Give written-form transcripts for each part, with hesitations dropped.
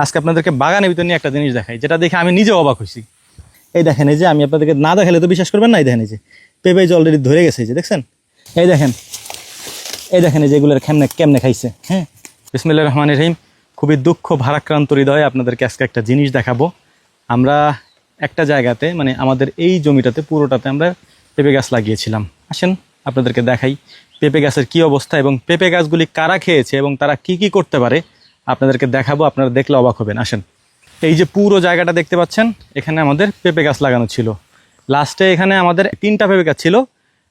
আজকে আপনাদেরকে বাগানের ভিতর নিয়ে একটা জিনিস দেখাই, যেটা দেখে আমি নিজে অবাক হয়েছি। এই দেখেন, এই যে আমি আপনাদেরকে না দেখালে তো বিশ্বাস করবেন না। এই দেখেন, এই যে পেঁপে যে অলরেডি ধরে গেছে, এই যে দেখছেন। এই দেখেন, এই দেখেন, এই যে এগুলোর কেমনে কেমনে খাইছে। হ্যাঁ, বিসমিল্লাহির রহমানির রহিম। খুবই দুঃখ ভারাক্রান্ত হৃদয়ে আপনাদেরকে আজকে একটা জিনিস দেখাবো। আমরা একটা জায়গাতে, মানে আমাদের এই জমিটাতে পুরোটাতে আমরা পেঁপে গাছ লাগিয়েছিলাম। আসেন আপনাদেরকে দেখাই পেঁপে গাছের কি অবস্থা এবং পেঁপে গাছগুলি কারা খেয়েছে এবং তারা কি কি করতে পারে আপনাদেরকে দেখাবো। আপনারা দেখলে অবাক হবেন। আসেন, এই যে পুরো জায়গাটা দেখতে পাচ্ছেন, এখানে আমাদের পেঁপে গাছ লাগানো ছিল। লাস্টে এখানে আমাদের 3টা পেঁপে গাছ ছিল।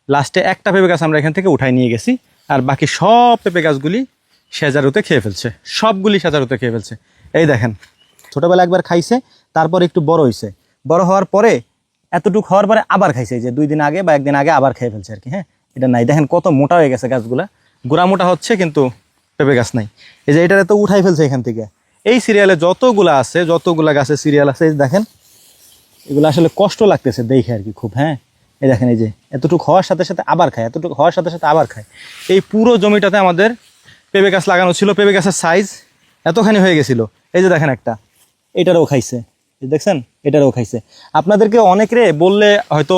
লাস্টে একটা পেঁপে গাছ আমরা এখান থেকে উঠাই নিয়ে গেছি, আর বাকি সব পেঁপে গাছগুলি সেজারুতে খেয়ে ফেলছে। সবগুলি সেজারুতে খেয়ে ফেলছে। এই দেখেন, ছোটোবেলা একবার খাইছে, তারপর একটু বড় হয়েছে। বড় হওয়ার পরে এতটুকু হওয়ার পরে আবার খাইছে, যে 2 দিন আগে বা 1 দিন আগে আবার খেয়ে ফেলছে আর কি। হ্যাঁ, এটা নাই, দেখেন কত মোটা হয়ে গেছে গাছগুলা। গোড়া মোটা হচ্ছে কিন্তু পেঁপে গাছ নাই। এই যে এটারে তো উঠাই ফেলছে এখান থেকে। এই সিরিয়ালে যতগুলা আছে, যতগুলা গাছের সিরিয়াল আছে, এই দেখেন, এগুলো আসলে কষ্ট লাগতেছে দেখে আর কি খুব। হ্যাঁ, এই দেখেন, এই যে এতটুকু হওয়ার সাথে সাথে আবার খায়, এতটুকু হওয়ার সাথে সাথে আবার খায়। এই পুরো জমিটাতে আমাদের পেঁপে গাছ লাগানো ছিল। পেঁপে গাছের সাইজ এতখানি হয়ে গেছিল। এই যে দেখেন, একটা এটারও খাইছে, দেখছেন, এটারও খাইছে। আপনাদেরকে অনেকে বললে হয়তো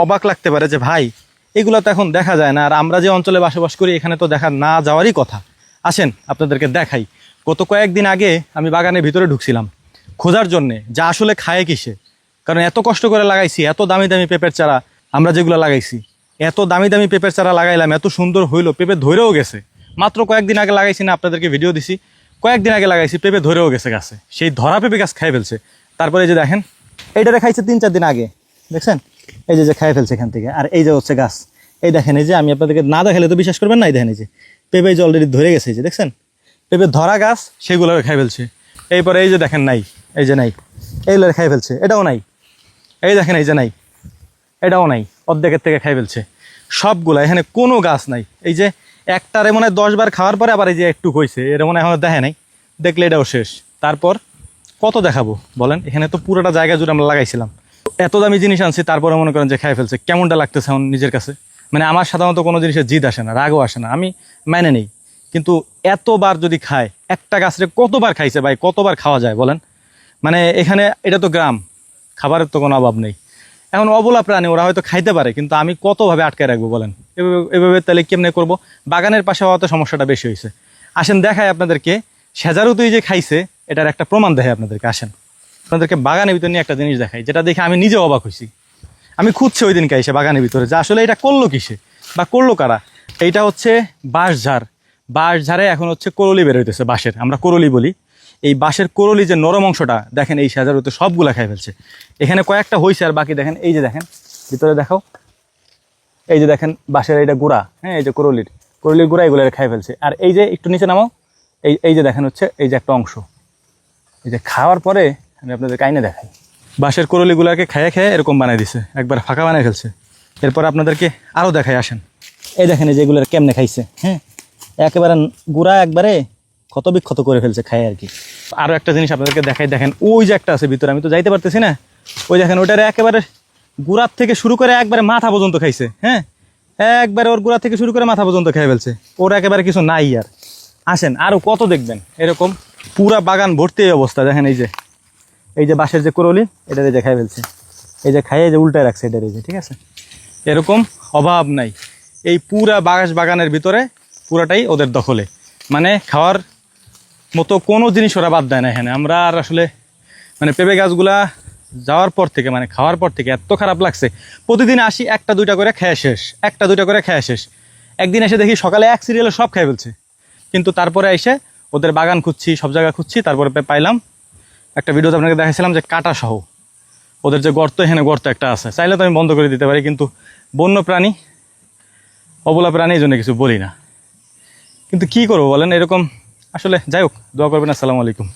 অবাক লাগতে পারে যে ভাই, এগুলো তো এখন দেখা যায় না, আর আমরা যে অঞ্চলে বসবাস করি এখানে তো দেখা না যাওয়ারই কথা। আসেন আপনাদেরকে দেখাই। গত কয়েকদিন আগে আমি বাগানের ভিতরে ঢুকছিলাম খোঁজার জন্যে, যা আসলে খায় কিসে। কারণ এত কষ্ট করে লাগাইছি, এত দামি দামি পেঁপের চারা আমরা যেগুলো লাগাইছি, এত দামি দামি পেঁপের চারা লাগাইলাম, এত সুন্দর হইলো, পেঁপে ধরেও গেছে। মাত্র কয়েকদিন আগে লাগাইছি না, আপনাদেরকে ভিডিও দিছি, কয়েকদিন আগে লাগাইছি, পেঁপে ধরেও গেছে গাছে। সেই ধরা পেঁপে গাছ খাই ফেলছে। তারপরে এই যে দেখেন, এইটারে খাইছে 3-4 দিন আগে, দেখছেন, এই যে খাই ফেলছে এখান থেকে। আর এই যে হচ্ছে গাছ, এই দেখেন, এই যে আমি আপনাদেরকে না দেখালে তো বিশ্বাস করবেন না। এই দেখেন, এই যে পেঁপে যে অলরেডি ধরে গেছে, এই যে দেখছেন, পেঁপে ধরা গাছ, সেগুলো খাই ফেলছে। এরপরে এই যে দেখেন, নাই, এই যে নাই, এইগুলো খাই ফেলছে। এটাও নাই, এই দেখেন, এই যে নাই, এটাও নাই, অর্ধেকের থেকে খাই ফেলছে সবগুলা। এখানে কোনো গাছ নাই। এই যে একটারে মনে হয় 10 বার খাওয়ার পরে আবার এই যে একটু হয়েছে, এটা মনে হয় এখনো দেখে নাই, দেখলে এটাও শেষ। তারপর কত দেখাবো বলেন? এখানে তো পুরোটা জায়গা জুড়ে আমরা লাগাইছিলাম, এত দামি জিনিস আনছি, তারপরে মনে করেন যে খাই ফেলছে। কেমনটা লাগতেছে এখন নিজের কাছে? মানে আমার সাধারণত কোনো জিনিসের জিদ আসে না, রাগও আসে না, আমি মেনে নেই। কিন্তু এতবার যদি খায়, একটা গাছরে কতবার খাইছে ভাই, কতবার খাওয়া যায় বলেন? মানে এখানে এটা তো গ্রাম, খাবারের তো কোনো অভাব নেই। এখন অবলা প্রাণী, ওরা হয়তো খাইতে পারে, কিন্তু আমি কতভাবে আটকে রাখবো বলেন? এভাবে তাহলে কেমনে করবো? বাগানের পাশে হওয়াতে সমস্যাটা বেশি হয়েছে। আসেন দেখায় আপনাদেরকে, সেজারুতুই যে খাইছে এটার একটা প্রমাণ দেখায় আপনাদেরকে। আসেন আপনাদেরকে বাগানের ভিতর নিয়ে একটা জিনিস দেখাই, যেটা দেখে আমি নিজে অবাক হয়েছি। আমি খুঁজছি ওই দিনকে এসে বাগানের ভিতরে, যে আসলে এটা করলো কিসে বা করলো কারা। এইটা হচ্ছে বাঁশঝাড়। বাঁশঝাড়ে এখন হচ্ছে করলি বের হইতেছে, বাঁশের, আমরা করলি বলি। এই বাঁশের করলি যে নরম অংশটা দেখেন, এই সেজারুতে সবগুলা খাই ফেলছে। এখানে কয়েকটা হয়েছে, আর বাকি দেখেন, এই যে দেখেন ভিতরে দেখাও, এই যে দেখেন বাঁশের এইটা গুঁড়া। হ্যাঁ, এই যে করলির গুঁড়া, এগুলো খাই ফেলছে। আর এই যে একটু নিচে নামাও, এই যে দেখেন হচ্ছে এই যে একটা অংশ, এই যে খাওয়ার পরে আমি আপনাদের কাইনে দেখাই। বাঁশের করলিগুলাকে খেয়ে খেয়ে এরকম বানাই দিছে, একবার ফাঁকা বানাই ফেলছে। এরপর আপনাদেরকে আরও দেখাই। আসেন, এই দেখেন, এই যে এগুলো কেমনে খাইছে। হ্যাঁ, একেবারে গুঁড়া, একবারে ক্ষত বিক্ষত করে ফেলছে খায় আর কি। আরও একটা জিনিস আপনাদেরকে দেখাই, দেখেন ওই যে একটা আছে ভিতরে, আমি তো যাইতে পারতেছি না। ওই দেখেন, ওইটারে একেবারে গুঁড়ার থেকে শুরু করে একবারে মাথা পর্যন্ত খাইছে। হ্যাঁ, একবারে ওর গুঁড়া থেকে শুরু করে মাথা পর্যন্ত খেয়ে ফেলছে। ওর একেবারে কিছু নাই আর। আসেন আরও কত দেখবেন এরকম, পুরা বাগান ভর্তি এই অবস্থা। দেখেন, এই যে বাঁশের যে করলি, এটারে যে খাই ফেলছে, এই যে খাইয়ে যে উল্টায় রাখছে এটার, এই যে, ঠিক আছে। এরকম অভাব নাই। এই পুরা বাগানের ভিতরে পুরাটাই ওদের দখলে, মানে খাওয়ার মতো কোনো জিনিস ওরা বাদ দেয় না এখানে। আমরা আর আসলে মানে পেঁপে গাছগুলা যাওয়ার পর থেকে, মানে খাওয়ার পর থেকে এত খারাপ লাগছে। প্রতিদিন আসি, 1-2টা করে খেয়ে শেষ, 1-2টা করে খেয়ে শেষ। একদিন এসে দেখি সকালে এক সিরিয়ালে সব খেয়ে ফেলছে। কিন্তু তারপরে এসে ওদের বাগান খুঁজছি, সব জায়গা খুঁজছি, তারপরে পাইলাম একটা ভিডিওতে আপনাকে দেখাইছিলাম যে কাটা সহ ওদের যে গর্ত, এখানে গর্ত একটা আছে। চাইলে তো আমি বন্ধ করে দিতে পারি, কিন্তু বন্য প্রাণী, অবলা প্রাণী, এই জন্য কিছু বলি না। কিন্তু কি করবো বলেন, এরকম আসলে। যাই হোক, দোয়া করবেন। আসসালামু আলাইকুম।